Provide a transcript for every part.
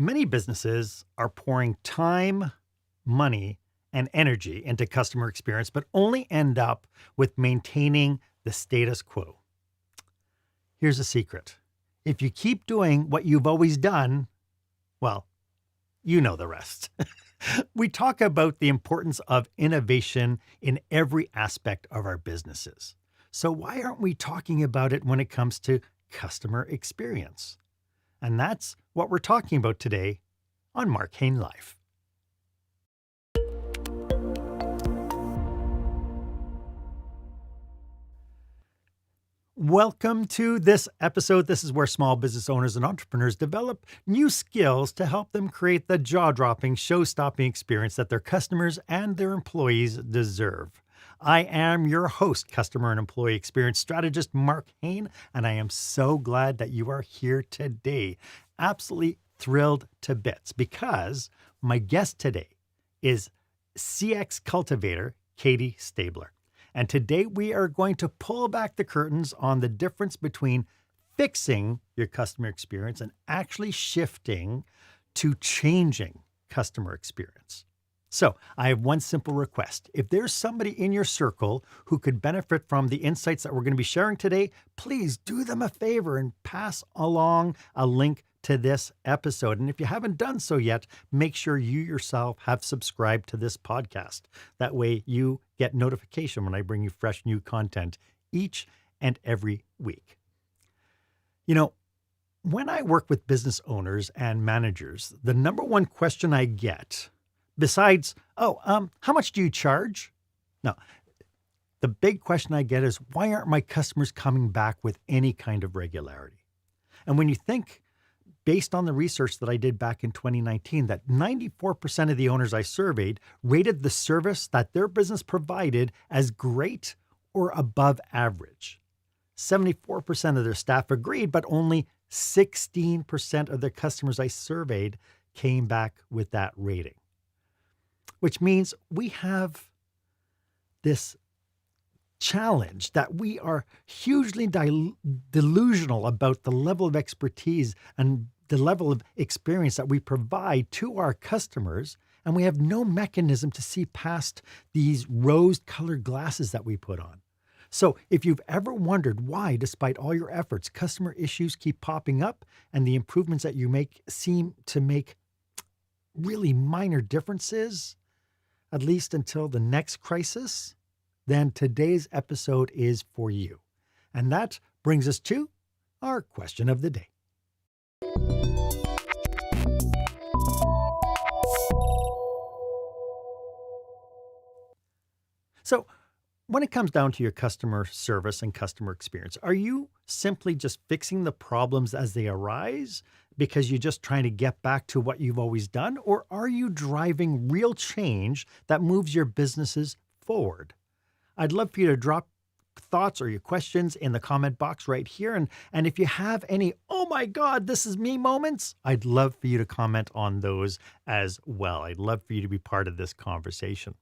Many businesses are pouring time, money, and energy into customer experience, but only end up with maintaining the status quo. Here's a secret. If you keep doing what you've always done, well, you know the rest. We talk about the importance of innovation in every aspect of our businesses. So why aren't we talking about it when it comes to customer experience? And that's what we're talking about today on Marc Haine Live. Welcome to this episode. This is where small business owners and entrepreneurs develop new skills to help them create the jaw-dropping, show-stopping experience that their customers and their employees deserve. I am your host, customer and employee experience strategist, Marc Haine, and I am so glad that you are here today. Absolutely thrilled to bits because my guest today is CX cultivator, Katie Stabler. And today we are going to pull back the curtains on the difference between fixing your customer experience and actually shifting to changing customer experience. So I have one simple request. If there's somebody in your circle who could benefit from the insights that we're going to be sharing today, please do them a favor and pass along a link to this episode. And if you haven't done so yet, make sure you yourself have subscribed to this podcast. That way you get notification when I bring you fresh new content each and every week. You know, when I work with business owners and managers, the number one question I get, besides, how much do you charge? No, the big question I get is, why aren't my customers coming back with any kind of regularity? And when you think, based on the research that I did back in 2019, that 94% of the owners I surveyed rated the service that their business provided as great or above average. 74% of their staff agreed, but only 16% of the customers I surveyed came back with that rating. Which means we have this challenge that we are hugely delusional about the level of expertise and the level of experience that we provide to our customers, and we have no mechanism to see past these rose-colored glasses that we put on. So if you've ever wondered why, despite all your efforts, customer issues keep popping up and the improvements that you make seem to make really minor differences, at least until the next crisis, then today's episode is for you. And that brings us to our question of the day. So when it comes down to your customer service and customer experience, are you simply just fixing the problems as they arise because you're just trying to get back to what you've always done? Or are you driving real change that moves your businesses forward? I'd love for you to drop thoughts or your questions in the comment box right here. And if you have any, oh my God, this is me moments, I'd love for you to comment on those as well. I'd love for you to be part of this conversation.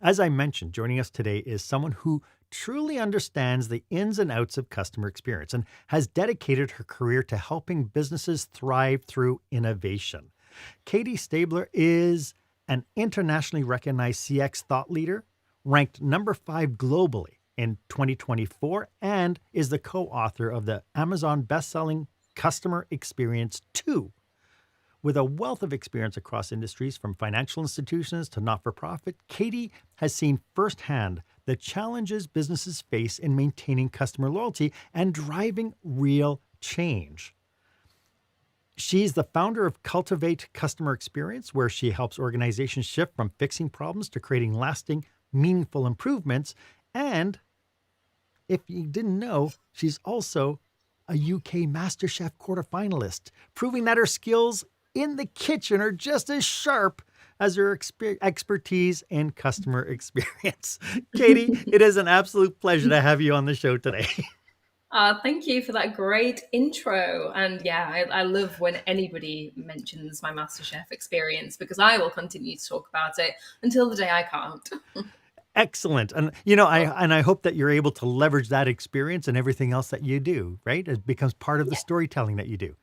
As I mentioned, joining us today is someone who truly understands the ins and outs of customer experience and has dedicated her career to helping businesses thrive through innovation. Katie Stabler is an internationally recognized CX thought leader, ranked number 5 globally in 2024, and is the co-author of the Amazon best-selling Customer Experience 2. With a wealth of experience across industries from financial institutions to not-for-profit, Katie has seen firsthand the challenges businesses face in maintaining customer loyalty and driving real change. She's the founder of Cultivate Customer Experience, where she helps organizations shift from fixing problems to creating lasting, meaningful improvements. And if you didn't know, she's also a UK MasterChef quarterfinalist, proving that her skills in the kitchen are just as sharp as her expertise in customer experience. Katie, it is an absolute pleasure to have you on the show today. Thank you for that great intro. And yeah, I love when anybody mentions my MasterChef experience because I will continue to talk about it until the day I can't. Excellent. And, you know, I hope that you're able to leverage that experience and everything else that you do, right? It becomes part of the storytelling that you do.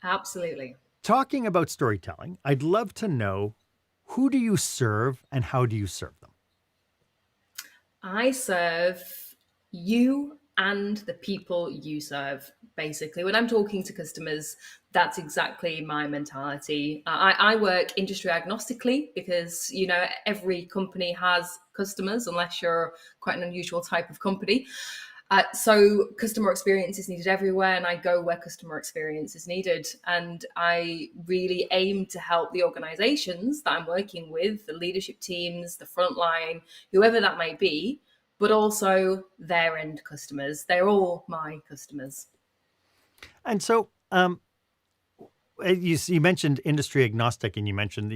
Absolutely. talking about storytelling, I'd love to know, who do you serve and how do you serve them? I serve you and the people you serve. Basically, when I'm talking to customers, that's exactly my mentality. I work industry agnostically because every company has customers, unless you're quite an unusual type of company. So customer experience is needed everywhere, and I go where customer experience is needed. And I really aim to help the organizations that I'm working with, the leadership teams, the frontline, whoever that may be, but also their end customers. They're all my customers. And so, you mentioned industry agnostic, and you mentioned,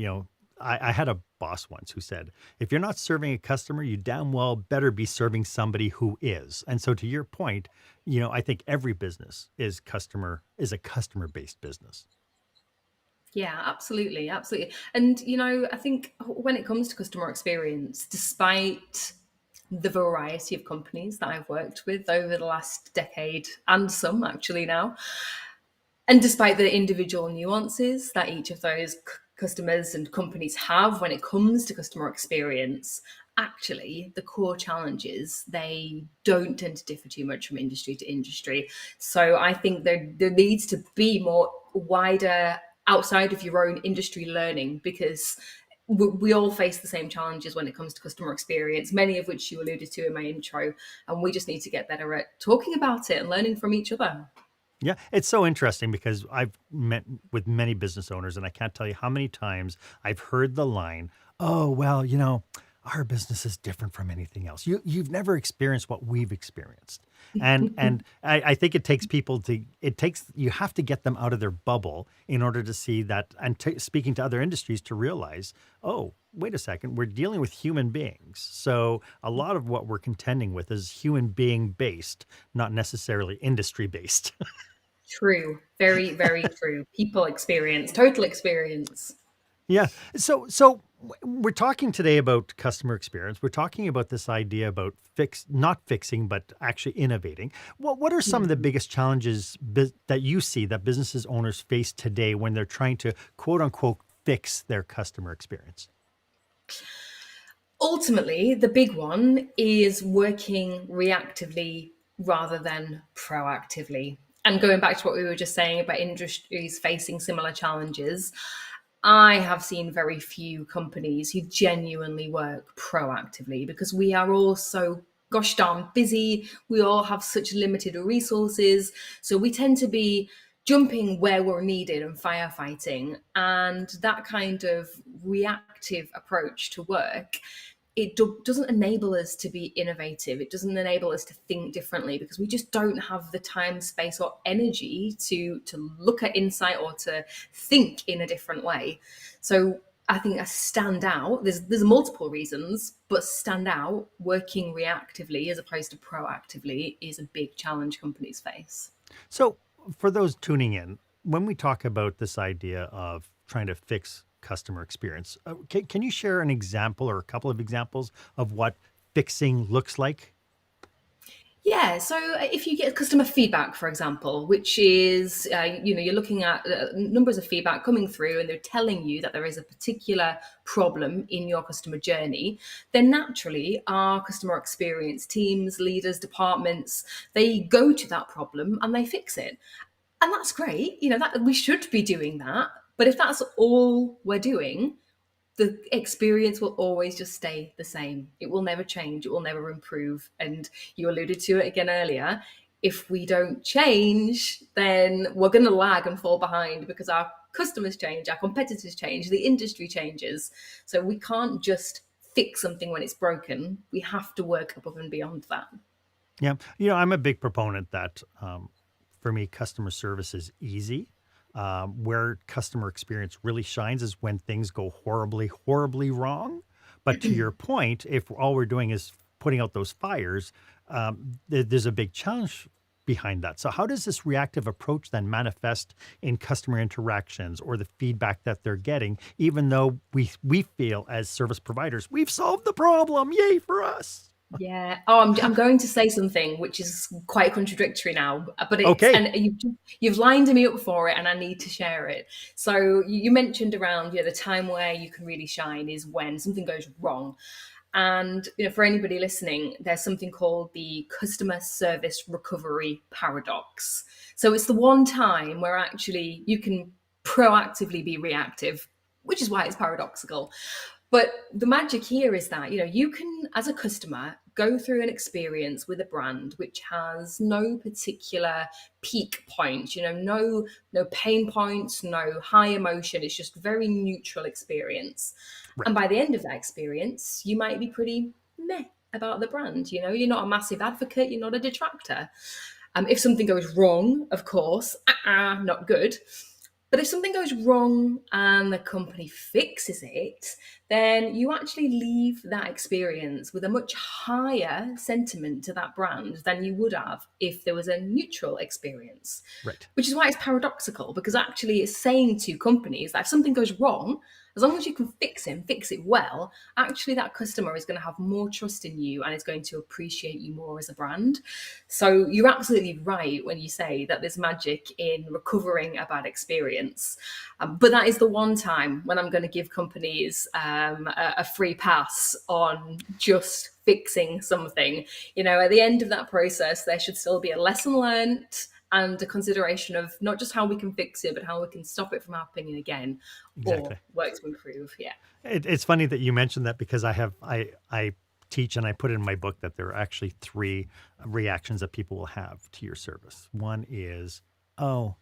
I had a boss once who said, if you're not serving a customer, you damn well better be serving somebody who is. And so, to your point, I think every business is a customer based business. Yeah, absolutely, absolutely. And I think when it comes to customer experience, despite the variety of companies that I've worked with over the last decade and some actually now, and despite the individual nuances that each of those customers and companies have when it comes to customer experience, actually the core challenges, they don't tend to differ too much from industry to industry. So I think there needs to be more wider, outside of your own industry learning, because we all face the same challenges when it comes to customer experience, many of which you alluded to in my intro, and we just need to get better at talking about it and learning from each other. Yeah, it's so interesting because I've met with many business owners, and I can't tell you how many times I've heard the line, "Oh, well, our business is different from anything else. You've never experienced what we've experienced." And I think you have to get them out of their bubble in order to see that, and speaking to other industries to realize, oh, wait a second, we're dealing with human beings. So a lot of what we're contending with is human being based, not necessarily industry based. True. Very, very true. People experience, total experience. Yeah. So we're talking today about customer experience. We're talking about this idea about not fixing, but actually innovating. What are some of the Mhm. biggest challenges that you see that businesses owners face today when they're trying to quote unquote fix their customer experience? Ultimately, the big one is working reactively rather than proactively. And going back to what we were just saying about industries facing similar challenges, I have seen very few companies who genuinely work proactively because we are all so gosh darn busy. We all have such limited resources. So we tend to be jumping where we're needed and firefighting. And that kind of reactive approach to work, it doesn't enable us to be innovative. It doesn't enable us to think differently because we just don't have the time, space, or energy to look at insight or to think in a different way. So I think a stand out, there's multiple reasons, but stand out working reactively as opposed to proactively is a big challenge companies face. So, for those tuning in, when we talk about this idea of trying to fix customer experience, can you share an example or a couple of examples of what fixing looks like? Yeah, so if you get customer feedback, for example, which is, you're looking at numbers of feedback coming through and they're telling you that there is a particular problem in your customer journey, then naturally our customer experience teams, leaders, departments, they go to that problem and they fix it. And that's great, that we should be doing that. But if that's all we're doing, the experience will always just stay the same. It will never change. It will never improve. And you alluded to it again earlier. If we don't change, then we're going to lag and fall behind because our customers change, our competitors change, the industry changes. So we can't just fix something when it's broken. We have to work above and beyond that. Yeah. I'm a big proponent that, for me, customer service is easy. Where customer experience really shines is when things go horribly, horribly wrong. But to your point, if all we're doing is putting out those fires, there's a big challenge behind that. So, how does this reactive approach then manifest in customer interactions or the feedback that they're getting, even though we feel as service providers, we've solved the problem? Yay for us. Yeah. Oh, I'm going to say something which is quite contradictory now, but it's Okay. and you've lined me up for it, and I need to share it. So you mentioned around the time where you can really shine is when something goes wrong, and for anybody listening, there's something called the customer service recovery paradox. So it's the one time where actually you can proactively be reactive, which is why it's paradoxical. But the magic here is that, you can, as a customer, go through an experience with a brand which has no particular peak point, no pain points, no high emotion. It's just very neutral experience. And Right. by the end of that experience, you might be pretty meh about the brand. You're not a massive advocate, you're not a detractor. If something goes wrong, of course, not good. But if something goes wrong and the company fixes it, then you actually leave that experience with a much higher sentiment to that brand than you would have if there was a neutral experience. Right. Which is why it's paradoxical, because actually it's saying to companies that if something goes wrong, as long as you can fix it and fix it well, actually that customer is going to have more trust in you and is going to appreciate you more as a brand. So you're absolutely right when you say that there's magic in recovering a bad experience. But that is the one time when I'm going to give companies a free pass on just fixing something. At the end of that process, there should still be a lesson learned and a consideration of not just how we can fix it, but how we can stop it from happening again or Exactly. work to improve. Yeah. It's funny that you mentioned that because I teach and I put in my book that there are actually three reactions that people will have to your service. One is, oh,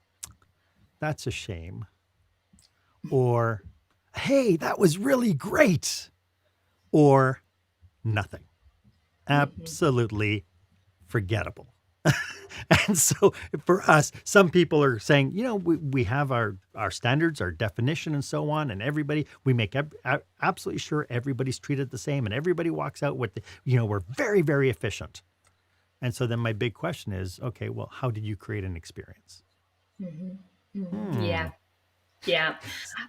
that's a shame, or hey, that was really great, or nothing, absolutely forgettable. And so for us, some people are saying, we have our standards, our definition, and so on, and everybody, we make absolutely sure everybody's treated the same, and everybody walks out with, we're very, very efficient. And so then my big question is, okay, well, how did you create an experience? Hmm. Yeah. Yeah,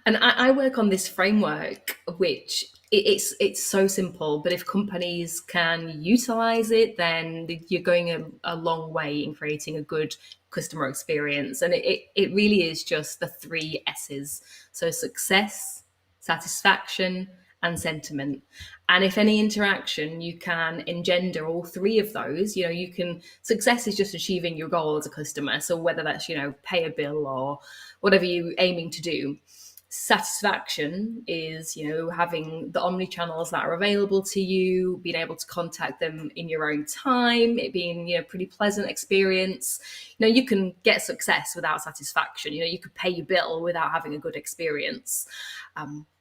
and I work on this framework, which it's so simple. But if companies can utilize it, then you're going a long way in creating a good customer experience. And it really is just the three S's: so success, satisfaction, and sentiment. And if any interaction you can engender all three of those, you can, success is just achieving your goal as a customer. So whether that's, pay a bill or whatever you're aiming to do. Satisfaction is, having the omni channels that are available to you, being able to contact them in your own time, it being, pretty pleasant experience. You can get success without satisfaction. You could pay your bill without having a good experience.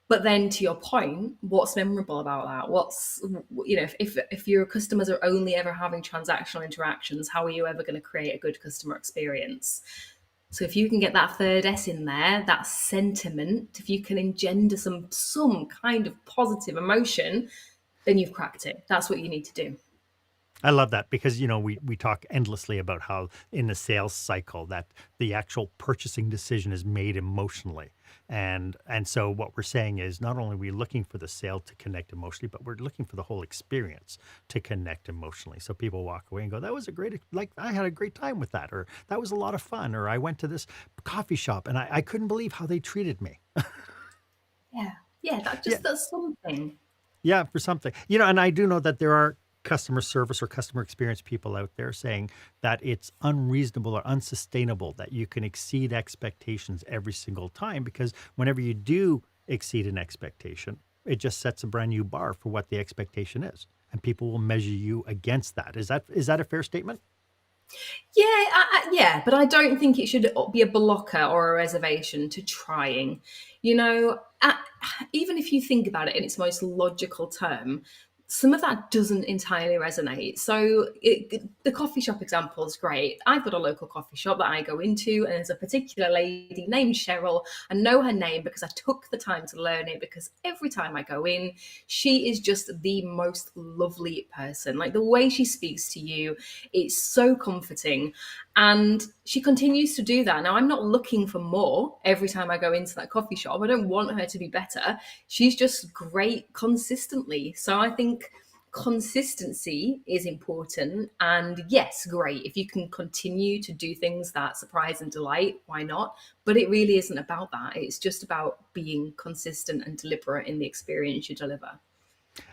But then, to your point, what's memorable about that? What's, if your customers are only ever having transactional interactions, how are you ever going to create a good customer experience? So if you can get that third S in there, that sentiment, if you can engender some kind of positive emotion, then you've cracked it. That's what you need to do. I love that because we talk endlessly about how in the sales cycle that the actual purchasing decision is made emotionally. And so what we're saying is not only are we looking for the sale to connect emotionally, but we're looking for the whole experience to connect emotionally. So people walk away and go, that was a great, like I had a great time with that, or that was a lot of fun, or I went to this coffee shop and I couldn't believe how they treated me. Yeah. Yeah, that Yeah. just does something. Yeah, for something. And I do know that there are customer service or customer experience people out there saying that it's unreasonable or unsustainable that you can exceed expectations every single time because whenever you do exceed an expectation, it just sets a brand new bar for what the expectation is. And people will measure you against that. Is that a fair statement? Yeah, yeah, but I don't think it should be a blocker or a reservation to trying. You know, uh, Even if you think about it in its most logical term, some of that doesn't entirely resonate. So the coffee shop example is great. I've got a local coffee shop that I go into, and there's a particular lady named Cheryl. I know her name because I took the time to learn it, because every time I go in, she is just the most lovely person. Like the way she speaks to you, it's so comforting. And she continues to do that. Now, I'm not looking for more every time I go into that coffee shop. I don't want her to be better. She's just great consistently. So I think Consistency is important. And yes, great. If you can continue to do things that surprise and delight, why not? But it really isn't about that. It's just about being consistent and deliberate in the experience you deliver.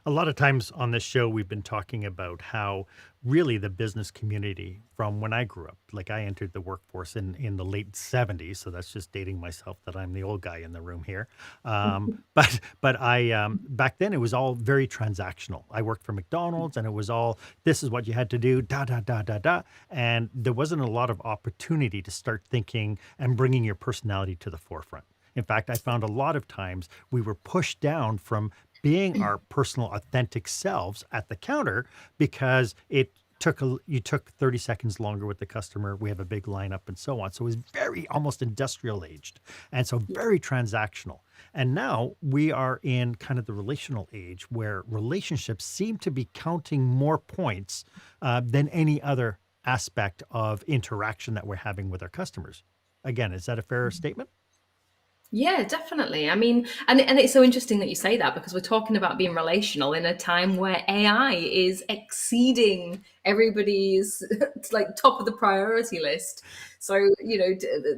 A lot of times on this show, we've been talking about how really the business community from when I grew up, like I entered the workforce in the late 70s. So that's just dating myself that I'm the old guy in the room here. But I back then it was all very transactional. I worked for McDonald's and it was all this is what you had to do, da da da da da. And there wasn't a lot of opportunity to start thinking and bringing your personality to the forefront. In fact, I found a lot of times we were pushed down from being our personal authentic selves at the counter because you took 30 seconds longer with the customer. We have a big lineup and so on. So it was very almost industrial aged and so very transactional. And now we are in kind of the relational age where relationships seem to be counting more points than any other aspect of interaction that we're having with our customers. Again, is that a fair statement? Yeah, definitely. I mean, and it's so interesting that you say that because we're talking about being relational in a time where AI is exceeding everybody's it's like top of the priority list. So,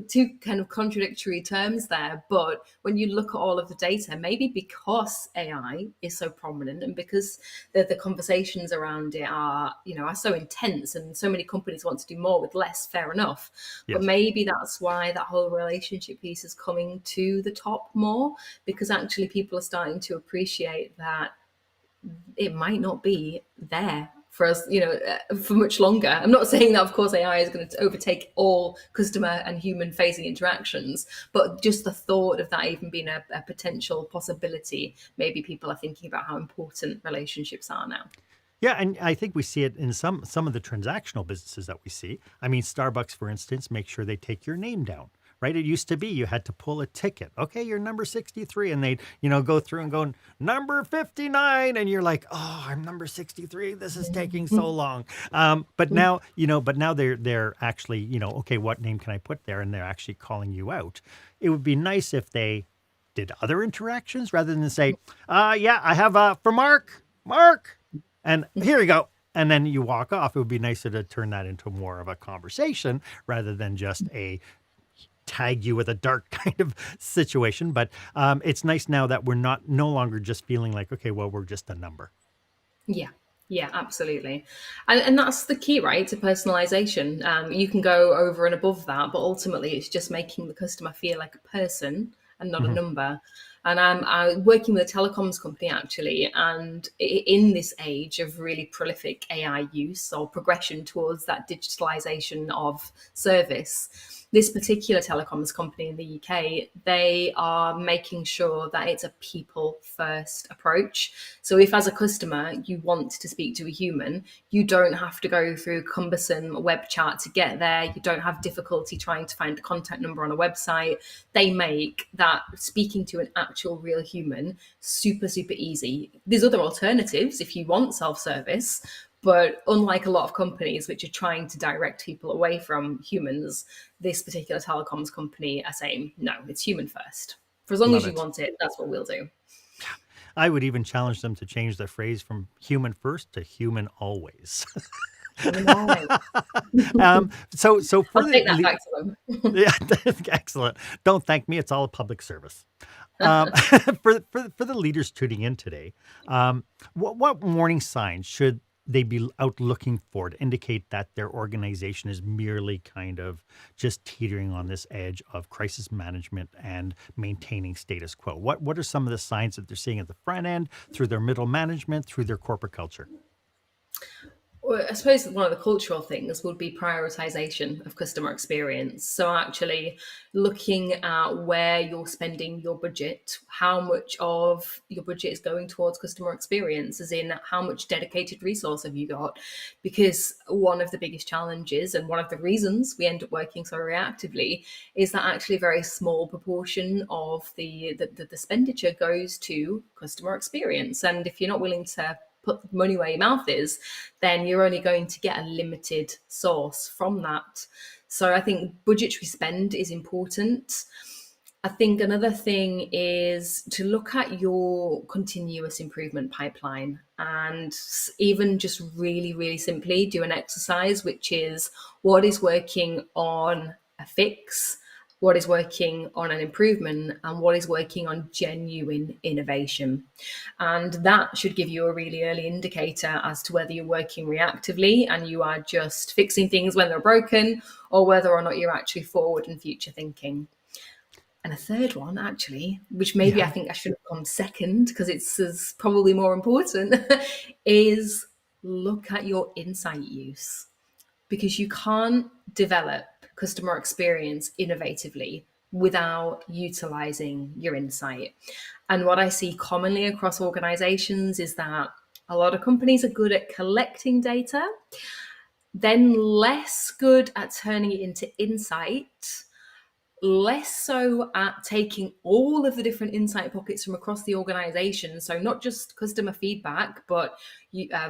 two kind of contradictory terms there. But when you look at all of the data, maybe because AI is so prominent and because the conversations around it are so intense and so many companies want to do more with less, fair enough. But Yes. maybe that's why that whole relationship piece is coming to the top more, because actually people are starting to appreciate that it might not be there for us, for much longer. I'm not saying that, of course, AI is going to overtake all customer and human facing interactions, but just the thought of that even being a potential possibility, maybe people are thinking about how important relationships are now. Yeah, and I think we see it in some of the transactional businesses that we see. I mean, Starbucks, for instance, make sure they take your name down, right? It used to be you had to pull a ticket. Okay, you're number 63, and they'd, go through and go number 59, and you're like, oh, I'm number 63. This is taking so long. But now they're actually, okay, what name can I put there? And they're actually calling you out. It would be nice if they did other interactions rather than say, yeah, I have for Mark. And here you go. And then you walk off. It would be nicer to turn that into more of a conversation rather than just a tag you with a dart kind of situation. But it's nice now that we're no longer just feeling like, okay, well, we're just a number. Yeah. Yeah, absolutely. And that's the key, right, to personalization. You can go over and above that, but ultimately it's just making the customer feel like a person and not a Mhm. number. And I'm working with a telecoms company actually, and in this age of really prolific AI use or progression towards that digitalization of service, this particular telecoms company in the UK, they are making sure that it's a people first approach. So if as a customer you want to speak to a human, you don't have to go through cumbersome web chat to get there. You don't have difficulty trying to find a contact number on a website. They make that speaking to an actual real human super, super easy. There's other alternatives if you want self-service, but unlike a lot of companies which are trying to direct people away from humans, this particular telecoms company are saying, no, it's human first. For as long as Love you it. want it, that's what we'll do. I would even challenge them to change the phrase from human first to human always. Human always. So for I'll the take that back to them. yeah, excellent. Don't thank me. It's all a public service. For the leaders tuning in today, what warning signs should they be out looking for to indicate that their organization is merely kind of just teetering on this edge of crisis management and maintaining status quo? What are some of the signs that they're seeing at the front end, through their middle management, through their corporate culture? Well, I suppose one of the cultural things would be prioritization of customer experience. So, actually looking at where you're spending your budget, how much of your budget is going towards customer experience, as in how much dedicated resource have you got? Because one of the biggest challenges and one of the reasons we end up working so reactively is that actually a very small proportion of the expenditure goes to customer experience. And if you're not willing to put money where your mouth is, then you're only going to get a limited source from that. So I think budgetary spend is important. I think another thing is to look at your continuous improvement pipeline and even just really, really simply do an exercise, which is what is working on a fix, what is working on an improvement, and what is working on genuine innovation. And that should give you a really early indicator as to whether you're working reactively and you are just fixing things when they're broken, or whether or not you're actually forward and future thinking. And a third one, actually, which maybe I Yeah. think I should have gone second because it's probably more important, is look at your insight use, because you can't develop customer experience innovatively without utilizing your insight. And what I see commonly across organizations is that a lot of companies are good at collecting data, then less good at turning it into insight, less so at taking all of the different insight pockets from across the organization. So not just customer feedback, but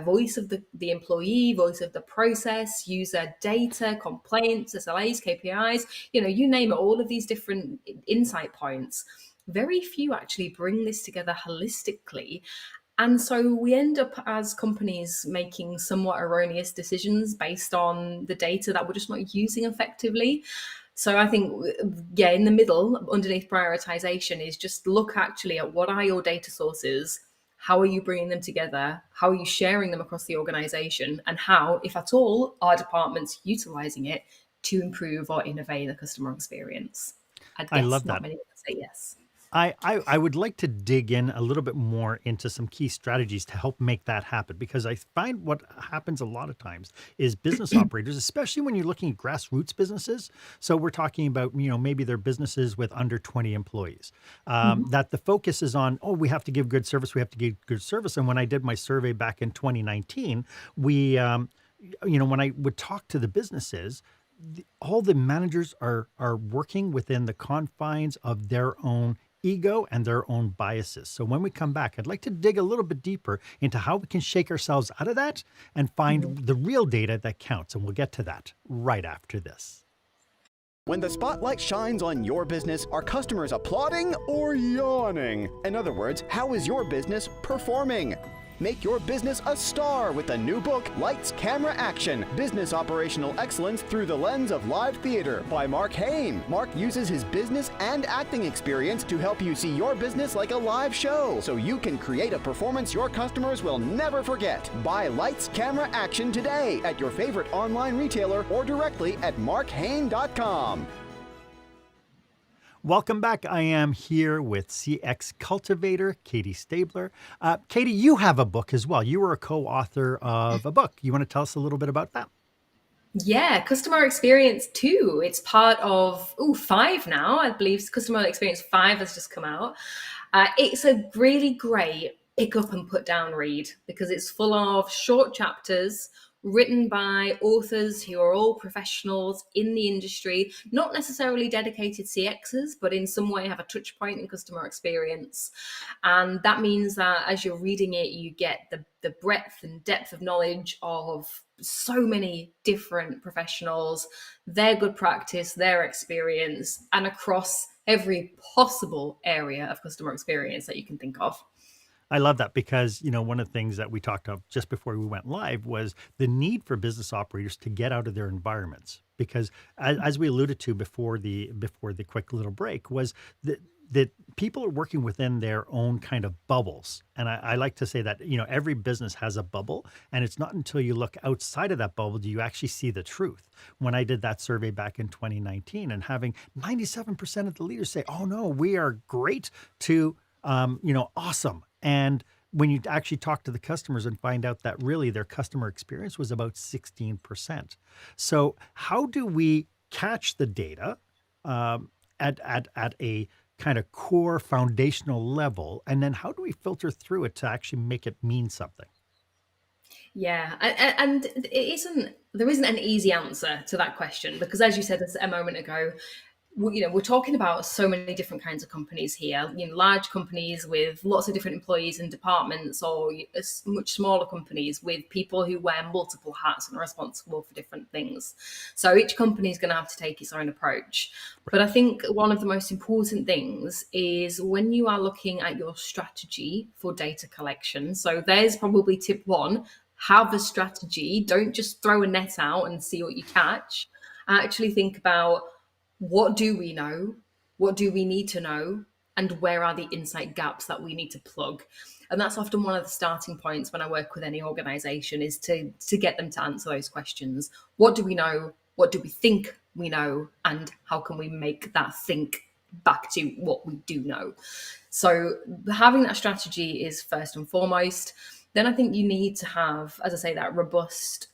voice of the employee, voice of the process, user data, complaints, SLAs, KPIs, you name it, all of these different insight points. Very few actually bring this together holistically. And so we end up as companies making somewhat erroneous decisions based on the data that we're just not using effectively. So I think, yeah, in the middle, underneath prioritization, is just look actually at what are your data sources, how are you bringing them together, how are you sharing them across the organization, and how, if at all, are departments utilizing it to improve or innovate the customer experience? I'd I guess love not that. many would say yes. I would like to dig in a little bit more into some key strategies to help make that happen, because I find what happens a lot of times is business operators, especially when you're looking at grassroots businesses. So we're talking about, maybe they're businesses with under 20 employees, Mhm. that the focus is on, oh, we have to give good service. We have to give good service. And when I did my survey back in 2019, when I would talk to the businesses, all the managers are working within the confines of their own ego and their own biases. So when we come back, I'd like to dig a little bit deeper into how we can shake ourselves out of that and Mhm. find the real data that counts. And we'll get to that right after this. When the spotlight shines on your business, are customers applauding or yawning? In other words, how is your business performing? Make your business a star with the new book, Lights, Camera, Action: Business Operational Excellence Through the Lens of Live Theater by Marc Haine. Marc uses his business and acting experience to help you see your business like a live show, so you can create a performance your customers will never forget. Buy Lights, Camera, Action today at your favorite online retailer or directly at marchaine.com. Welcome back. I am here with CX cultivator Katie Stabler. Katie, you have a book as well. You were a co-author of a book. You want to tell us a little bit about that? Yeah, customer experience two. It's part of five now. I believe customer experience five has just come out. It's a really great pick up and put down read because it's full of short chapters written by authors who are all professionals in the industry, not necessarily dedicated CXers, but in some way have a touch point in customer experience. And that means that as you're reading it, you get the breadth and depth of knowledge of so many different professionals, their good practice, their experience, and across every possible area of customer experience that you can think of. I love that because, one of the things that we talked about just before we went live was the need for business operators to get out of their environments. Because as we alluded to before the quick little break, was that people are working within their own kind of bubbles. And I like to say that, every business has a bubble. And it's not until you look outside of that bubble do you actually see the truth. When I did that survey back in 2019 and having 97% of the leaders say, oh no, we are great to awesome. And when you actually talk to the customers and find out that really their customer experience was about 16%. So how do we catch the data at a kind of core foundational level? And then how do we filter through it to actually make it mean something? Yeah, and there isn't an easy answer to that question because, as you said a moment ago, we're talking about so many different kinds of companies here. Large companies with lots of different employees and departments, or much smaller companies with people who wear multiple hats and are responsible for different things. So each company is going to have to take its own approach. But I think one of the most important things is when you are looking at your strategy for data collection. So there's probably tip one: have a strategy. Don't just throw a net out and see what you catch. Actually think about, what do we know? What do we need to know? And where are the insight gaps that we need to plug? And that's often one of the starting points when I work with any organization, is to get them to answer those questions. What do we know? What do we think we know? And how can we make that think back to what we do know? So having that strategy is first and foremost. Then I think you need to have, as I say, that robust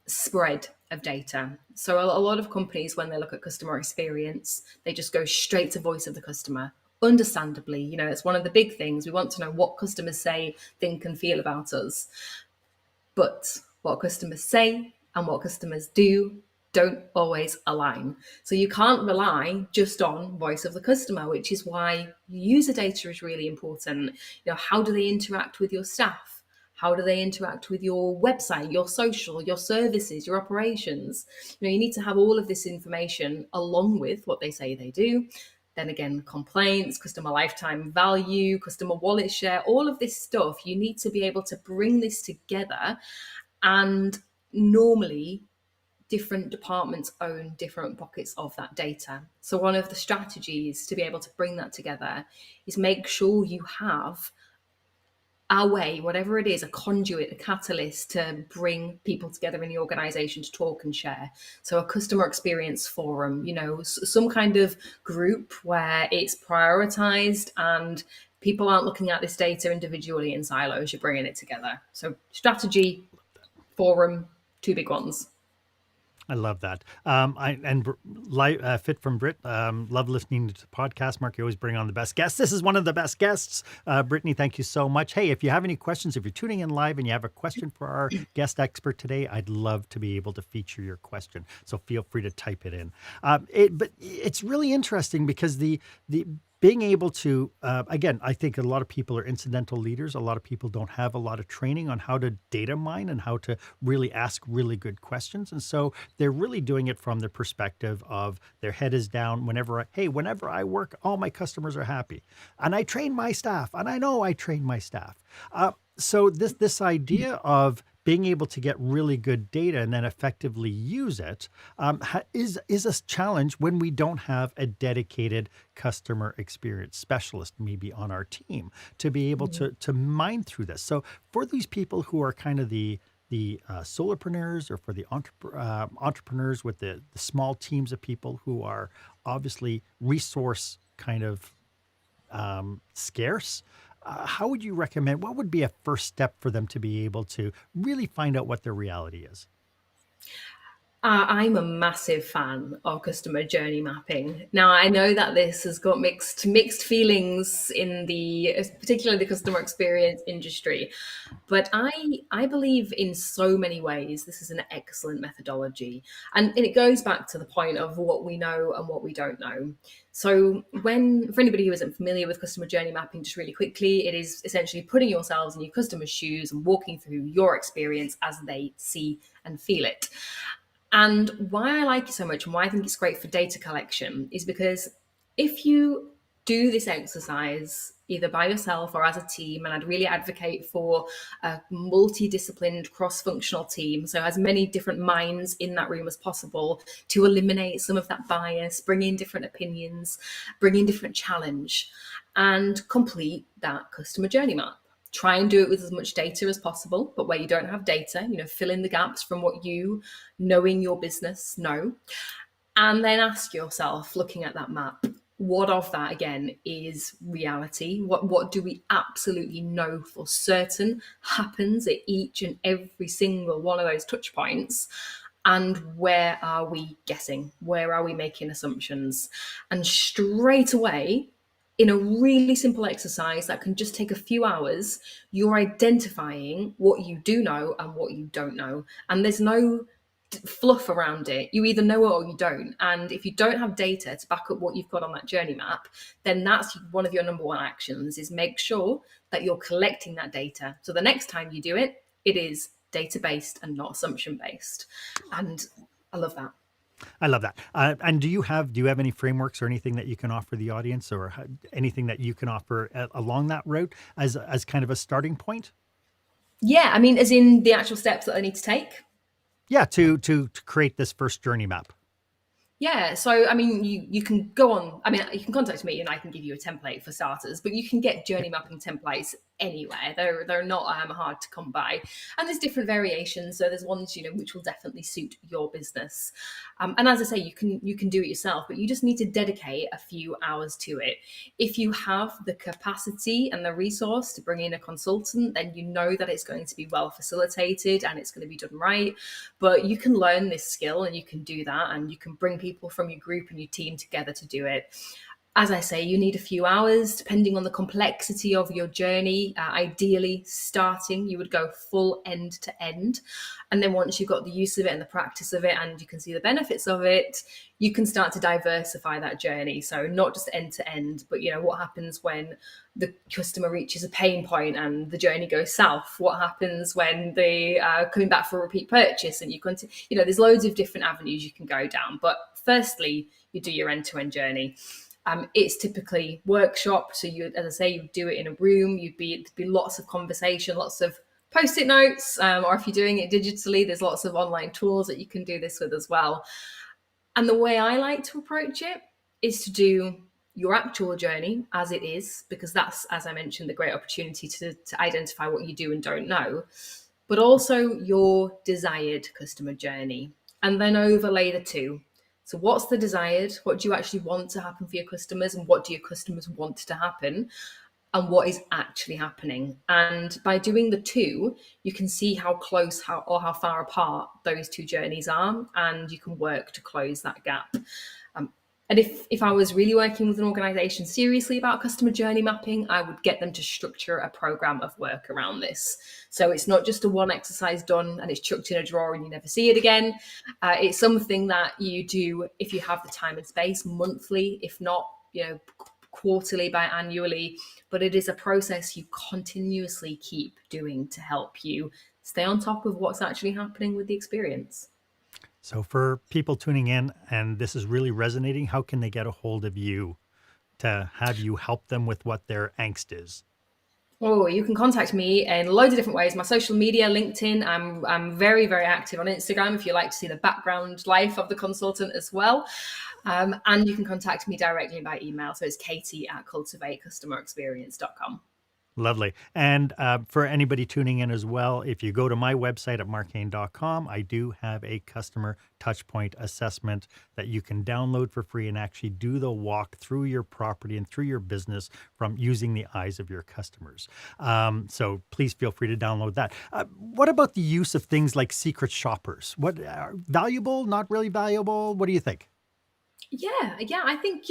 spread of data. So a lot of companies, when they look at customer experience, they just go straight to voice of the customer. Understandably, it's one of the big things. We want to know what customers say, think, and feel about us. But what customers say and what customers do don't always align. So you can't rely just on voice of the customer, which is why user data is really important. How do they interact with your staff? How do they interact with your website, your social, your services, your operations? You need to have all of this information along with what they say they do. Then again, complaints, customer lifetime value, customer wallet share, all of this stuff, you need to be able to bring this together. And normally, different departments own different pockets of that data. So one of the strategies to be able to bring that together is make sure you have our way, whatever it is, a conduit, a catalyst to bring people together in the organization to talk and share. So a customer experience forum, some kind of group where it's prioritized and people aren't looking at this data individually in silos, you're bringing it together. So strategy, forum, two big ones. I love that. Fit from Brit. Love listening to the podcast. Mark, you always bring on the best guests. This is one of the best guests. Brittany, thank you so much. Hey, if you have any questions, if you're tuning in live and you have a question for our guest expert today, I'd love to be able to feature your question. So feel free to type it in. But it's really interesting because the being able to, again, I think a lot of people are incidental leaders. A lot of people don't have a lot of training on how to data mine and how to really ask really good questions. And so they're really doing it from the perspective of their head is down. Whenever I work, all my customers are happy. And I train my staff, and I know I train my staff. So this idea of being able to get really good data and then effectively use it is a challenge when we don't have a dedicated customer experience specialist maybe on our team to be able to mine through this. So for these people who are kind of the solopreneurs, or for the entrepreneurs with the small teams of people who are obviously resource kind of scarce, how would you recommend, what would be a first step for them to be able to really find out what their reality is? I'm a massive fan of customer journey mapping. Now, I know that this has got mixed feelings in particularly the customer experience industry, but I believe in so many ways this is an excellent methodology, and it goes back to the point of what we know and what we don't know. So for anybody who isn't familiar with customer journey mapping, just really quickly, it is essentially putting yourselves in your customer's shoes and walking through your experience as they see and feel it. And why I like it so much and why I think it's great for data collection is because if you do this exercise either by yourself or as a team, and I'd really advocate for a multidisciplined cross-functional team, so as many different minds in that room as possible, to eliminate some of that bias, bring in different opinions, bring in different challenge, and complete that customer journey map. Try and do it with as much data as possible, but where you don't have data, fill in the gaps from what you, knowing your business, know. And then ask yourself, looking at that map, what of that, again, is reality? What do we absolutely know for certain happens at each and every single one of those touch points? And where are we guessing? Where are we making assumptions? And straight away, in a really simple exercise that can just take a few hours, you're identifying what you do know and what you don't know. And there's no fluff around it. You either know it or you don't. And if you don't have data to back up what you've got on that journey map, then that's one of your number one actions, is make sure that you're collecting that data. So the next time you do it, it is data-based and not assumption-based. And I love that. I love that. And do you have any frameworks or anything that you can offer the audience, or anything that you can offer along that route as kind of a starting point? Yeah, I mean, as in the actual steps that I need to take. Yeah, to create this first journey map. Yeah, so I mean, you can go on. I mean, you can contact me, and I can give you a template for starters. But you can get journey mapping templates anywhere. They're not hard to come by, and there's different variations. So there's ones which will definitely suit your business. And as I say, you can do it yourself, but you just need to dedicate a few hours to it. If you have the capacity and the resource to bring in a consultant, then you know that it's going to be well facilitated and it's going to be done right. But you can learn this skill, and you can do that, and you can bring people from your group and your team together to do it. As I say, you need a few hours, depending on the complexity of your journey. Ideally, starting, you would go full end to end. And then once you've got the use of it and the practice of it, and you can see the benefits of it, you can start to diversify that journey. So not just end to end, but what happens when the customer reaches a pain point and the journey goes south? What happens when they are coming back for a repeat purchase? And you continue, there's loads of different avenues you can go down. But firstly, you do your end-to-end journey. It's typically workshop. So you, as I say, you do it in a room. There'd be lots of conversation, lots of post-it notes, or if you're doing it digitally, there's lots of online tools that you can do this with as well. And the way I like to approach it is to do your actual journey as it is, because that's, as I mentioned, the great opportunity to identify what you do and don't know, but also your desired customer journey, and then overlay the two. So what's the desired? What do you actually want to happen for your customers? And what do your customers want to happen? And what is actually happening? And by doing the two, you can see how close or how far apart those two journeys are, and you can work to close that gap. And if I was really working with an organization seriously about customer journey mapping, I would get them to structure a program of work around this. So it's not just a one exercise done and it's chucked in a drawer and you never see it again. It's something that you do, if you have the time and space, monthly, if not, quarterly, biannually. But it is a process you continuously keep doing to help you stay on top of what's actually happening with the experience. So for people tuning in and this is really resonating, how can they get a hold of you to have you help them with what their angst is? Oh, you can contact me in loads of different ways. My social media, LinkedIn. I'm very, very active on Instagram if you like to see the background life of the consultant as well. And you can contact me directly by email. So it's katie@cultivatecustomerexperience.com. Lovely. And for anybody tuning in as well, if you go to my website at marchaine.com, I do have a customer touchpoint assessment that you can download for free and actually do the walk through your property and through your business from using the eyes of your customers. So please feel free to download that. What about the use of things like secret shoppers? What valuable, not really valuable? What do you think? Yeah, I think,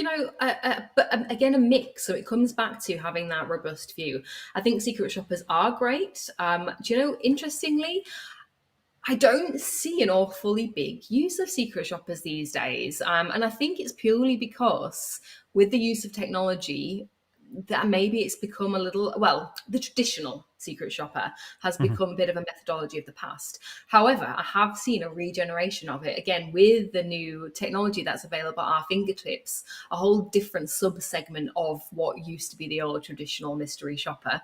but again, a mix. So it comes back to having that robust view. I think secret shoppers are great. Interestingly, I don't see an awfully big use of secret shoppers these days. And I think it's purely because with the use of technology, that maybe it's become a little, well, the traditional secret shopper has become a bit of a methodology of the past. However, I have seen a regeneration of it, again, with the new technology that's available at our fingertips, a whole different sub-segment of what used to be the old traditional mystery shopper.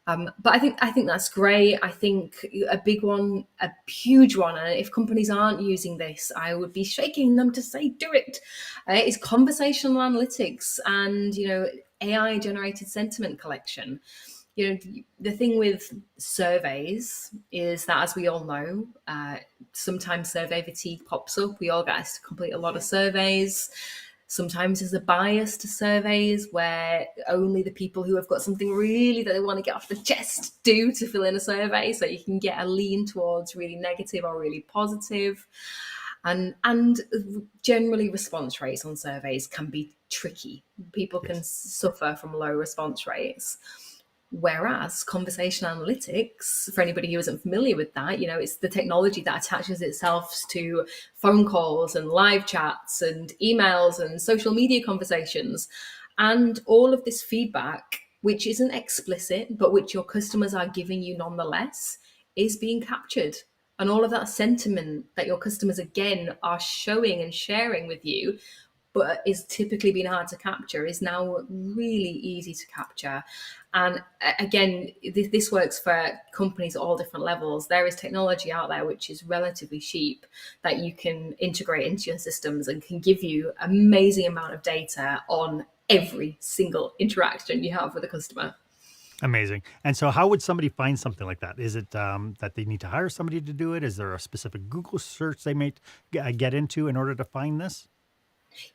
But I think that's great. I think a big one, a huge one, and if companies aren't using this, I would be shaking them to say do it, is conversational analytics and, AI generated sentiment collection. The thing with surveys is that, as we all know, sometimes survey fatigue pops up. We all get asked to complete a lot of surveys. Sometimes there's a bias to surveys where only the people who have got something really that they want to get off the chest do to fill in a survey. So you can get a lean towards really negative or really positive. And generally response rates on surveys can be tricky. People can suffer from low response rates. Whereas conversation analytics, for anybody who isn't familiar with that, it's the technology that attaches itself to phone calls and live chats and emails and social media conversations. And all of this feedback, which isn't explicit, but which your customers are giving you nonetheless, is being captured. And all of that sentiment that your customers, again, are showing and sharing with you, but is typically been hard to capture, is now really easy to capture. And again, this works for companies at all different levels. There is technology out there which is relatively cheap that you can integrate into your systems and can give you amazing amount of data on every single interaction you have with a customer. Amazing. And so how would somebody find something like that? Is it that they need to hire somebody to do it? Is there a specific Google search they may get into in order to find this?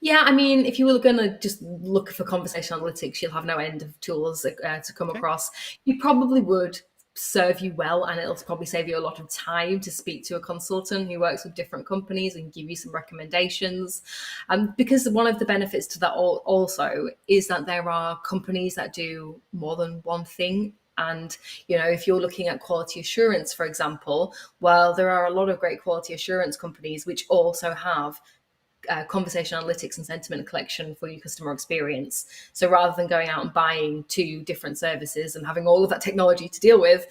Yeah, I mean, if you were going to just look for conversation analytics, you'll have no end of tools to come Okay. across. You probably would serve you well, and it'll probably save you a lot of time to speak to a consultant who works with different companies and give you some recommendations. Because one of the benefits to that also is that there are companies that do more than one thing. And, if you're looking at quality assurance, for example, well, there are a lot of great quality assurance companies which also have conversation analytics and sentiment collection for your customer experience. So rather than going out and buying two different services and having all of that technology to deal with,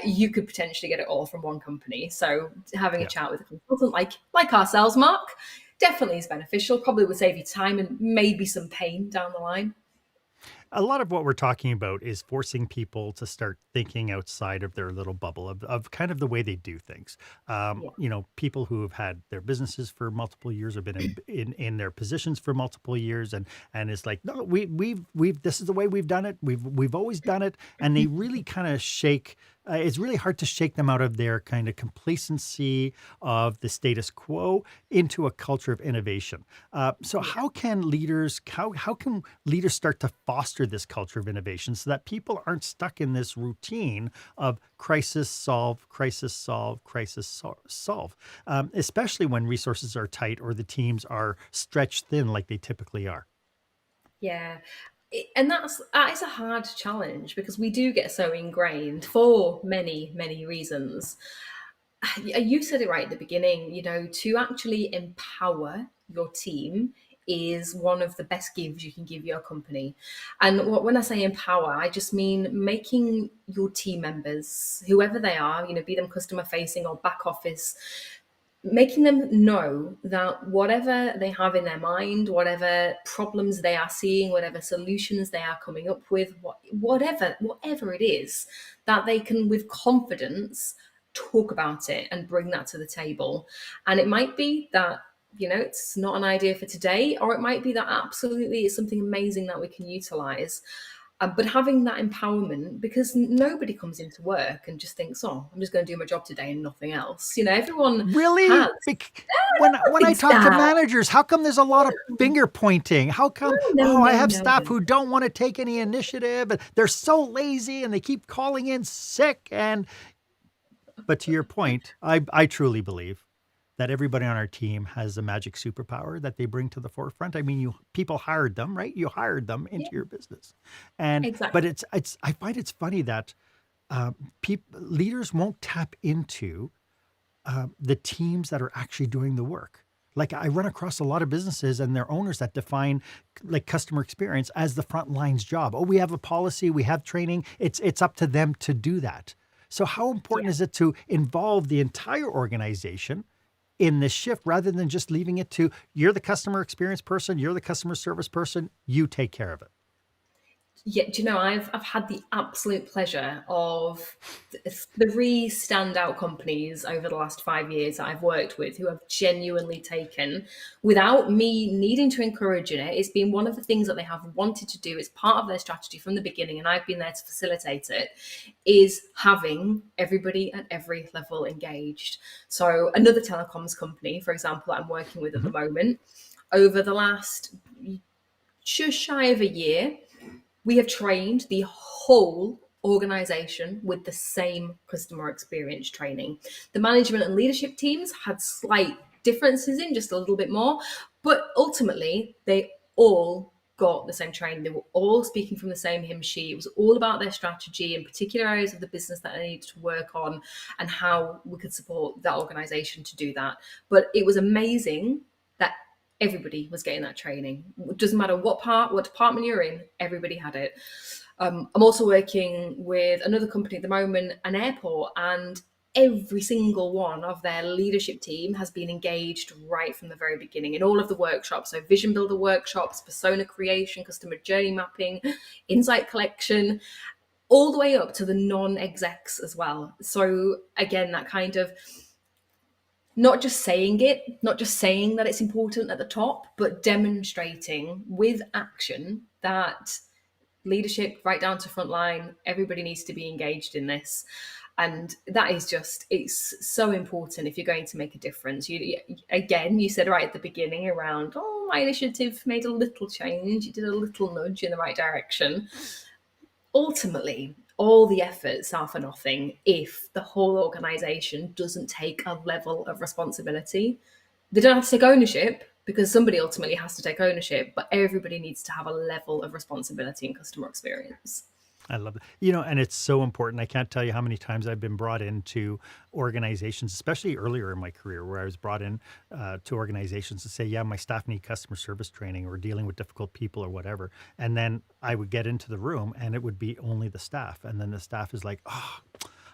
you could potentially get it all from one company. So having a Yeah. chat with a consultant like ourselves, Mark, definitely is beneficial. Probably would save you time and maybe some pain down the line. A lot of what we're talking about is forcing people to start thinking outside of their little bubble of kind of the way they do things. Yeah. People who have had their businesses for multiple years or been in their positions for multiple years, and it's like, no, we've this is the way we've done it. We've always done it, and they really kind of shake. It's really hard to shake them out of their kind of complacency of the status quo into a culture of innovation. So Yeah. how can leaders start to foster this culture of innovation so that people aren't stuck in this routine of crisis solve, crisis solve, solve, especially when resources are tight or the teams are stretched thin like they typically are. Yeah. And that is a hard challenge because we do get so ingrained for many, many reasons. You said it right at the beginning, to actually empower your team is one of the best gifts you can give your company. And when I say empower, I just mean making your team members, whoever they are, be them customer facing or back office, making them know that whatever they have in their mind, whatever problems they are seeing, whatever solutions they are coming up with, whatever it is, that they can with confidence talk about it and bring that to the table. And it might be that it's not an idea for today, or it might be that absolutely it's something amazing that we can utilize. But having that empowerment, because nobody comes into work and just thinks, "Oh, I'm just going to do my job today and nothing else." Everyone has. Really? No, When I it's talk to that. managers, how come there's a lot of finger pointing? How come, No, oh, I no, have no, staff no. who don't want to take any initiative and they're so lazy and they keep calling in sick but to your point, I truly believe that everybody on our team has a magic superpower that they bring to the forefront. I mean, you people hired them, right? You hired them into Yeah, your business. And but exactly. it's I find it's funny that leaders won't tap into the teams that are actually doing the work. Like I run across a lot of businesses and their owners that define like customer experience as the front lines job. Oh, we have a policy, we have training. It's up to them to do that. So how important Yeah. is it to involve the entire organization in this shift rather than just leaving it to you're the customer experience person, you're the customer service person, you take care of it. Yeah, do you know, I've had the absolute pleasure of three standout companies over the last 5 years that I've worked with who have genuinely taken, without me needing to encourage it, it's been one of the things that they have wanted to do. It's part of their strategy from the beginning, and I've been there to facilitate it, is having everybody at every level engaged. So another telecoms company, for example, that I'm working with at the Mhm. moment, over the last just shy of a year, we have trained the whole organization with the same customer experience training. The management and leadership teams had slight differences in just a little bit more, but ultimately they all got the same training. They were all speaking from the same hymn sheet. It was all about their strategy and particular areas of the business that they needed to work on and how we could support that organization to do that. But it was amazing that everybody was getting that training. It doesn't matter what department you're in, everybody had it. I'm also working with another company at the moment, an airport, and every single one of their leadership team has been engaged right from the very beginning in all of the workshops. So vision builder workshops, persona creation, customer journey mapping, insight collection, all the way up to the non-execs as well. So again, that kind of not just saying that it's important at the top, but demonstrating with action that leadership right down to frontline, everybody needs to be engaged in this. And that is it's so important if you're going to make a difference. You said right at the beginning around, my initiative made a little change, you did a little nudge in the right direction. Ultimately, all the efforts are for nothing if the whole organization doesn't take a level of responsibility. They don't have to take ownership, because somebody ultimately has to take ownership, but everybody needs to have a level of responsibility in customer experience. I love it. And it's so important. I can't tell you how many times I've been brought into organizations, especially earlier in my career, where I was brought in to organizations to say, yeah, my staff need customer service training or dealing with difficult people or whatever. And then I would get into the room and it would be only the staff. And then the staff is like,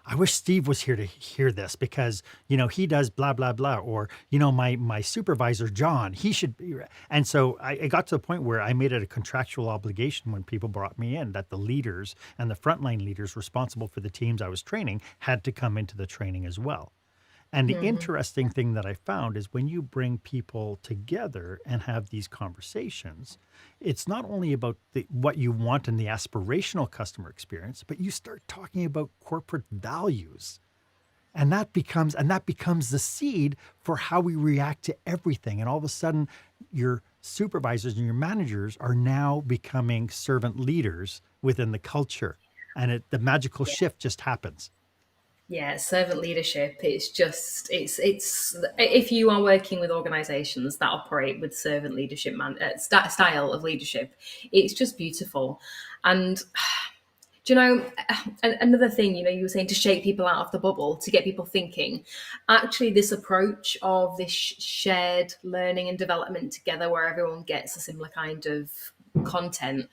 I wish Steve was here to hear this because, he does blah, blah, blah. Or, my supervisor, John, he should be. And so I got to the point where I made it a contractual obligation when people brought me in that the leaders and the frontline leaders responsible for the teams I was training had to come into the training as well. And the interesting thing that I found is when you bring people together and have these conversations, it's not only about what you want in the aspirational customer experience, but you start talking about corporate values. And that becomes the seed for how we react to everything. And all of a sudden, your supervisors and your managers are now becoming servant leaders within the culture. And the magical shift just happens. Yeah, servant leadership. It's if you are working with organizations that operate with servant leadership style of leadership, it's just beautiful. And another thing, you were saying to shake people out of the bubble, to get people thinking. Actually, this approach of this shared learning and development together, where everyone gets a similar kind of content,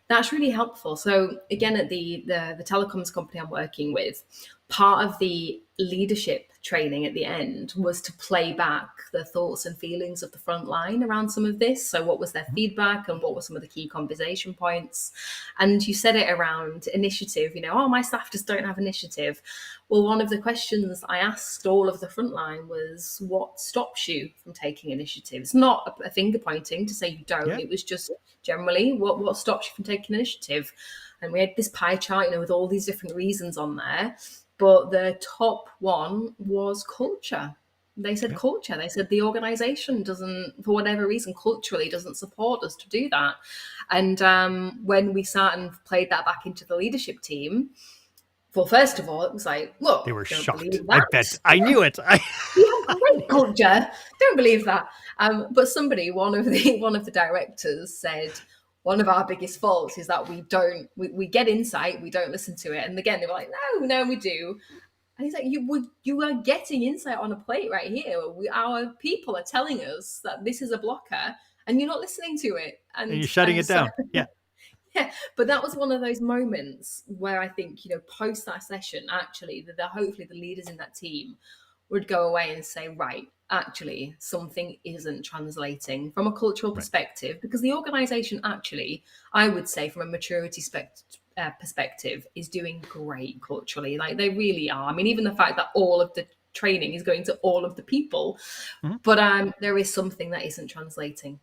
that's really helpful. So again, at the telecoms company I'm working with, part of the leadership training at the end was to play back the thoughts and feelings of the front line around some of this. So what was their feedback and what were some of the key conversation points? And you said it around initiative, my staff just don't have initiative. Well, one of the questions I asked all of the frontline was, what stops you from taking initiative? It's not a finger pointing to say you don't. Yeah. It was just generally what stops you from taking initiative. And we had this pie chart, with all these different reasons on there. But the top one was culture. They said culture. They said the organization doesn't, for whatever reason, culturally doesn't support us to do that. And when we sat and played that back into the leadership team, well, first of all, it was like, look, they were shocked. I bet. I knew it. We have great culture. Don't believe that. But one of the directors said, one of our biggest faults is that we get insight, we don't listen to it. And again, they were like, no, we do. And he's like, you are getting insight on a plate right here. Our people are telling us that this is a blocker and you're not listening to it. And you're shutting it down. Yeah. Yeah. But that was one of those moments where I think, post that session, actually, hopefully the leaders in that team would go away and say, right, actually, something isn't translating from a cultural perspective, because the organization actually, I would say from a maturity perspective, is doing great culturally. Like they really are. I mean, even the fact that all of the training is going to all of the people, but there is something that isn't translating.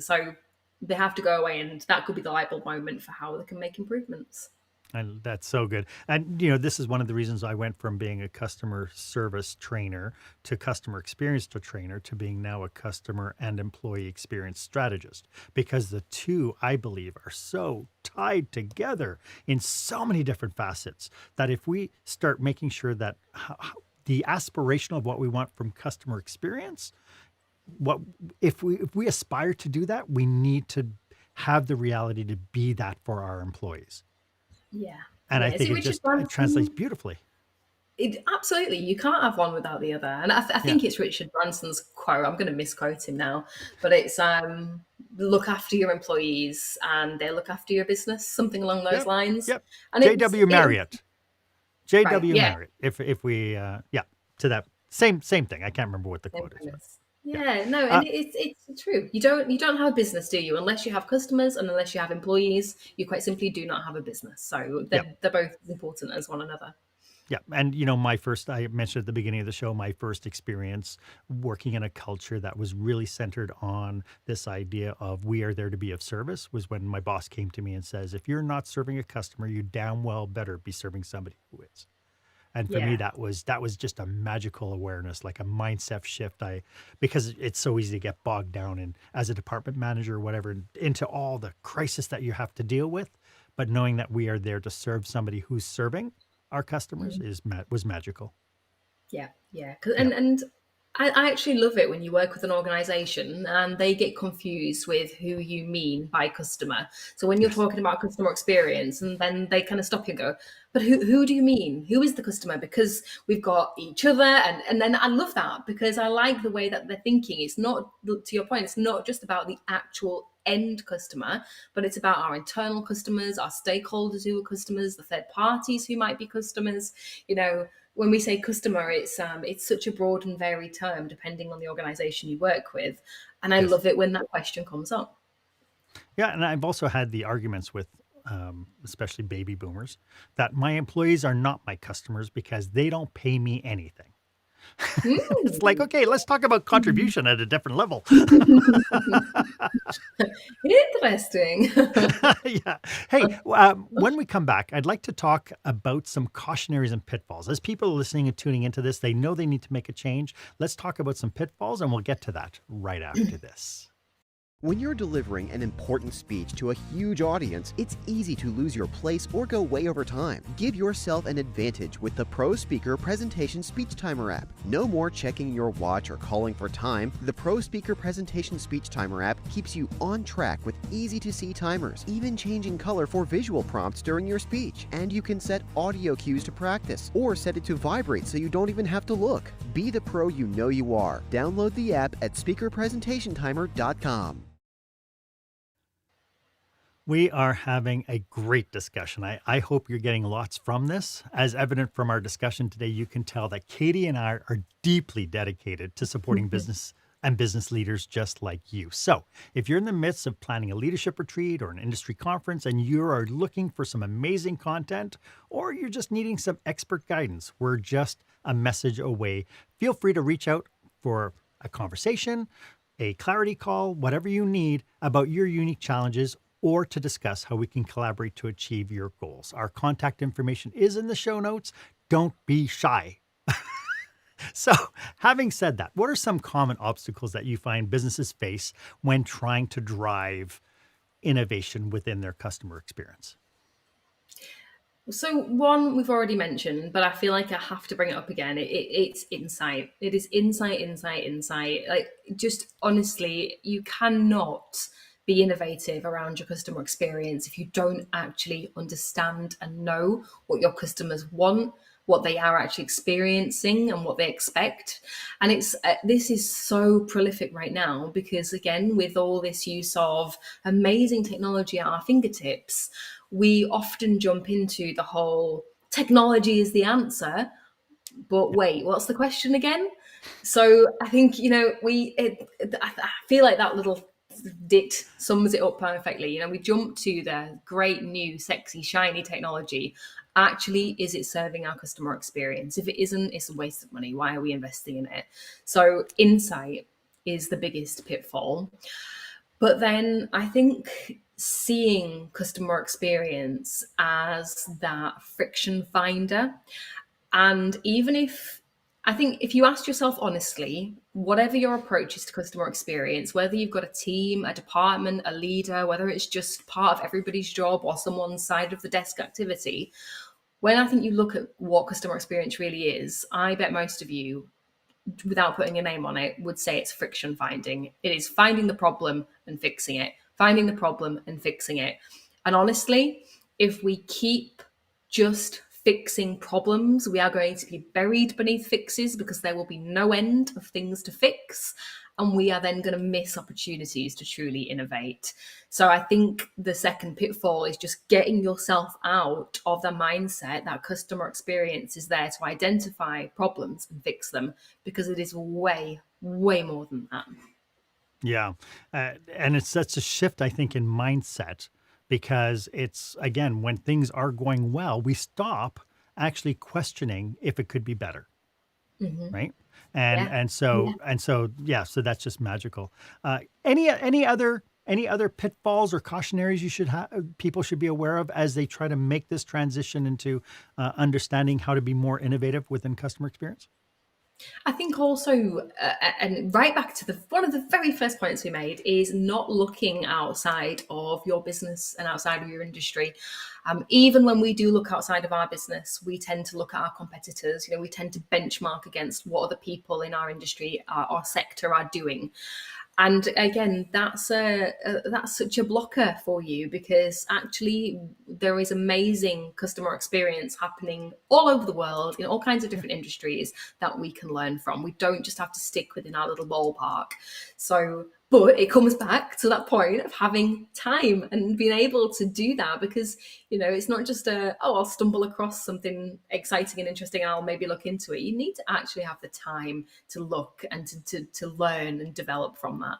So they have to go away, and that could be the light bulb moment for how they can make improvements. And that's so good. And, this is one of the reasons I went from being a customer service trainer to customer experience trainer to being now a customer and employee experience strategist, because the two, I believe, are so tied together in so many different facets that if we start making sure that the aspiration of what we want from customer experience, if we aspire to do that, we need to have the reality to be that for our employees. Yeah. And I Yeah. Is think it Richard it translates Branson? beautifully. Absolutely, you can't have one without the other. And I Yeah. think it's Richard Branson's quote. I'm going to misquote him now, but it's look after your employees and they look after your business, something along those Yep. lines. Yep. And J.W. it Marriott. right, J.W. yeah, Marriott. If we yeah, to that same thing. I can't remember what the same quote is, but premise. yeah. Yeah, no, Uh, and it's true. You don't have a business, do you? Unless you have customers and unless you have employees, you quite simply do not have a business. So yeah. they're both as important as one another. Yeah. And, I mentioned at the beginning of the show, my first experience working in a culture that was really centered on this idea of we are there to be of service was when my boss came to me and says, if you're not serving a customer, you damn well better be serving somebody who is. And for me, Yeah. that was just a magical awareness, like a mindset shift. Because it's so easy to get bogged down in as a department manager or whatever into all the crisis that you have to deal with. But knowing that we are there to serve somebody who's serving our customers was magical. Yeah, yeah. 'Cause- Yeah. And I actually love it when you work with an organization and they get confused with who you mean by customer. So when you're Yes. talking about customer experience and then they kind of stop you and go, but who do you mean? Who is the customer? Because we've got each other. And then I love that because I like the way that they're thinking. It's not, to your point, it's not just about the actual end customer, but it's about our internal customers, our stakeholders who are customers, the third parties who might be customers. You know, when we say customer, it's such a broad and varied term depending on the organization you work with, and I Yes. love it when that question comes up. Yeah, and I've also had the arguments with, especially baby boomers, that my employees are not my customers because they don't pay me anything. It's like, Hmm. okay, let's talk about contribution at a different level. Interesting. Yeah. Hey, when we come back, I'd like to talk about some cautionaries and pitfalls. As people are listening and tuning into this, they know they need to make a change. Let's talk about some pitfalls, and we'll get to that right after this. When you're delivering an important speech to a huge audience, it's easy to lose your place or go way over time. Give yourself an advantage with the Pro Speaker Presentation Speech Timer app. No more checking your watch or calling for time. The Pro Speaker Presentation Speech Timer app keeps you on track with easy-to-see timers, even changing color for visual prompts during your speech. And you can set audio cues to practice, or set it to vibrate so you don't even have to look. Be the pro you know you are. Download the app at speakerpresentationtimer.com. We are having a great discussion. I hope you're getting lots from this. As evident from our discussion today, you can tell that Katie and I are deeply dedicated to supporting business and business leaders just like you. So, if you're in the midst of planning a leadership retreat or an industry conference and you are looking for some amazing content, or you're just needing some expert guidance, we're just a message away. Feel free to reach out for a conversation, a clarity call, whatever you need about your unique challenges, or to discuss how we can collaborate to achieve your goals. Our contact information is in the show notes. Don't be shy. So, having said that, what are some common obstacles that you find businesses face when trying to drive innovation within their customer experience? So one we've already mentioned, but I feel like I have to bring it up again. It's insight. It is insight, insight, insight. Like just honestly, you cannot be innovative around your customer experience if you don't actually understand and know what your customers want, what they are actually experiencing, and what they expect. And it's this is so prolific right now because again, with all this use of amazing technology at our fingertips, we often jump into the whole technology is the answer, but wait, what's the question again? So I think I feel like that little dit sums it up perfectly. We jump to the great new sexy shiny technology. Actually, is it serving our customer experience? If it isn't, it's a waste of money. Why are we investing in it? So insight is the biggest pitfall. But then I think seeing customer experience as that friction finder, and even if I think if you ask yourself honestly, whatever your approach is to customer experience, whether you've got a team, a department, a leader, whether it's just part of everybody's job or someone's side of the desk activity, when I think you look at what customer experience really is, I bet most of you, without putting a name on it, would say it's friction finding. It is finding the problem and fixing it, finding the problem and fixing it. And honestly, if we keep just fixing problems, we are going to be buried beneath fixes because there will be no end of things to fix. And we are then going to miss opportunities to truly innovate. So I think the second pitfall is just getting yourself out of the mindset that customer experience is there to identify problems and fix them, because it is way, way more than that. Yeah. And it's such a shift, I think, in mindset because it's, again, when things are going well, we stop actually questioning if it could be better. Hmm. Right. And Yeah. and Yeah. so and so yeah, so that's just magical. Any other pitfalls or cautionaries you should have people should be aware of as they try to make this transition into understanding how to be more innovative within customer experience? I think also, and right back to the one of the very first points we made is not looking outside of your business and outside of your industry. Even when we do look outside of our business, we tend to look at our competitors. We tend to benchmark against what other people in our industry or sector are doing. And again, that's such a blocker for you, because actually there is amazing customer experience happening all over the world in all kinds of Yeah. different industries that we can learn from. We don't just have to stick within our little ballpark. So, but it comes back to that point of having time and being able to do that, because it's not just I'll stumble across something exciting and interesting and I'll maybe look into it. You need to actually have the time to look and to learn and develop from that.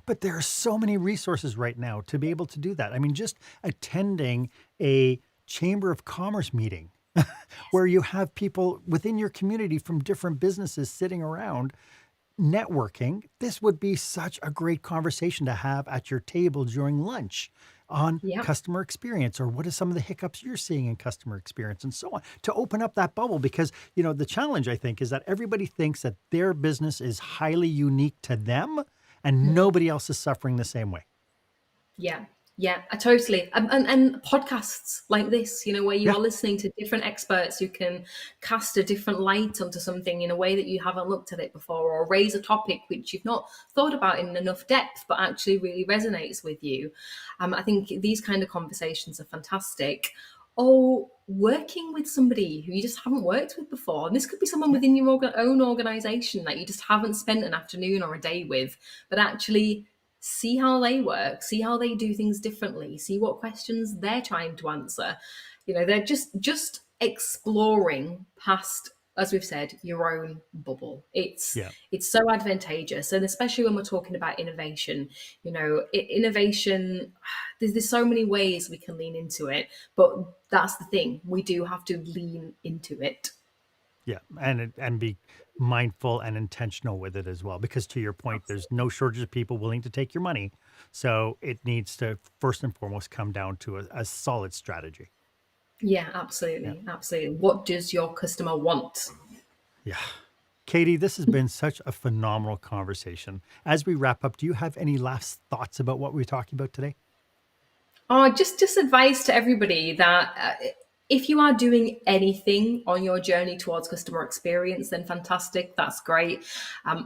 But there are so many resources right now to be able to do that. I mean, just attending a chamber of commerce meeting where you have people within your community from different businesses sitting around networking, this would be such a great conversation to have at your table during lunch on Yeah. customer experience or what are some of the hiccups you're seeing in customer experience and so on to open up that bubble because the challenge I think is that everybody thinks that their business is highly unique to them and nobody else is suffering the same way. Yeah, yeah, I totally. And podcasts like this, where you Yeah. are listening to different experts who can cast a different light onto something in a way that you haven't looked at it before, or raise a topic which you've not thought about in enough depth, but actually really resonates with you. I think these kind of conversations are fantastic. Or working with somebody who you just haven't worked with before. And this could be someone Yeah. within your own organization that you just haven't spent an afternoon or a day with, but actually see how they work, see how they do things differently, see what questions they're trying to answer. They're just exploring past, as we've said, your own bubble. It's Yeah. it's so advantageous, and especially when we're talking about innovation. Innovation. There's so many ways we can lean into it, but that's the thing. We do have to lean into it. Yeah, and be mindful and intentional with it as well. Because to your point, there's no shortage of people willing to take your money. So it needs to first and foremost come down to a solid strategy. Yeah, Yeah. absolutely, absolutely. What does your customer want? Yeah. Katie, this has been such a phenomenal conversation. As we wrap up, do you have any last thoughts about what we were talking about today? Oh, just advice to everybody that if you are doing anything on your journey towards customer experience, then fantastic, that's great.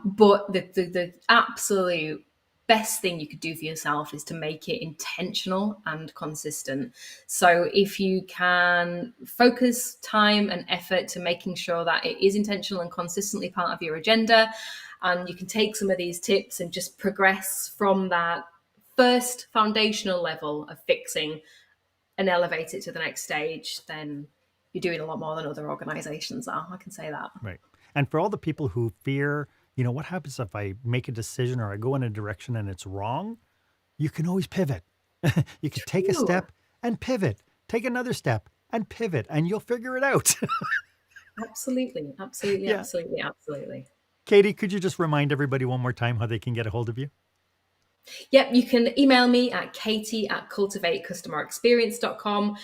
But the absolute best thing you could do for yourself is to make it intentional and consistent. So if you can focus time and effort to making sure that it is intentional and consistently part of your agenda, and you can take some of these tips and just progress from that first foundational level of fixing and elevate it to the next stage, then you're doing a lot more than other organizations are. I can say that. Right. And for all the people who fear, what happens if I make a decision or I go in a direction and it's wrong? You can always pivot. You can take a True. step and pivot, take another step and pivot, and you'll figure it out. Absolutely. Absolutely. Yeah. Absolutely. Absolutely. Katie, could you just remind everybody one more time how they can get a hold of you? Yep, you can email me at katie@cultivatecustomerexperience.com.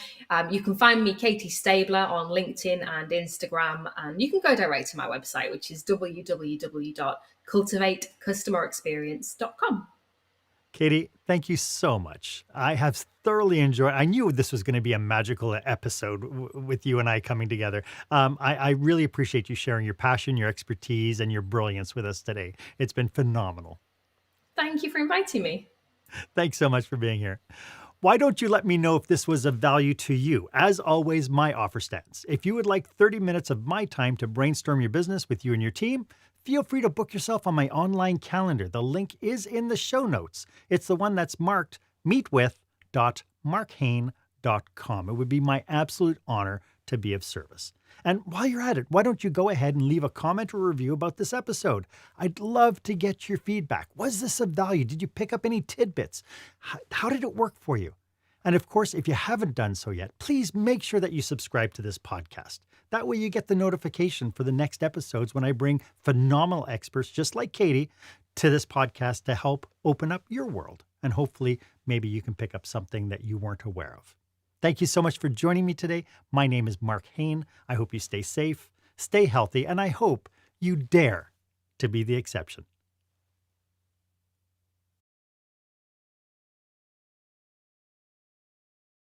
You can find me, Katie Stabler, on LinkedIn and Instagram. And you can go direct to my website, which is www.cultivatecustomerexperience.com. Katie, thank you so much. I have thoroughly enjoyed. I knew this was going to be a magical episode with you and I coming together. I really appreciate you sharing your passion, your expertise, and your brilliance with us today. It's been phenomenal. Thank you for inviting me. Thanks so much for being here. Why don't you let me know if this was of value to you? As always, my offer stands. If you would like 30 minutes of my time to brainstorm your business with you and your team, feel free to book yourself on my online calendar. The link is in the show notes. It's the one that's marked meetwith.marchaine.com. It would be my absolute honor to be of service. And while you're at it, why don't you go ahead and leave a comment or review about this episode? I'd love to get your feedback. Was this of value? Did you pick up any tidbits? How did it work for you? And of course, if you haven't done so yet, please make sure that you subscribe to this podcast. That way you get the notification for the next episodes when I bring phenomenal experts just like Katie to this podcast to help open up your world. And hopefully, maybe you can pick up something that you weren't aware of. Thank you so much for joining me today. My name is Marc Haine. I hope you stay safe, stay healthy, and I hope you dare to be the exception.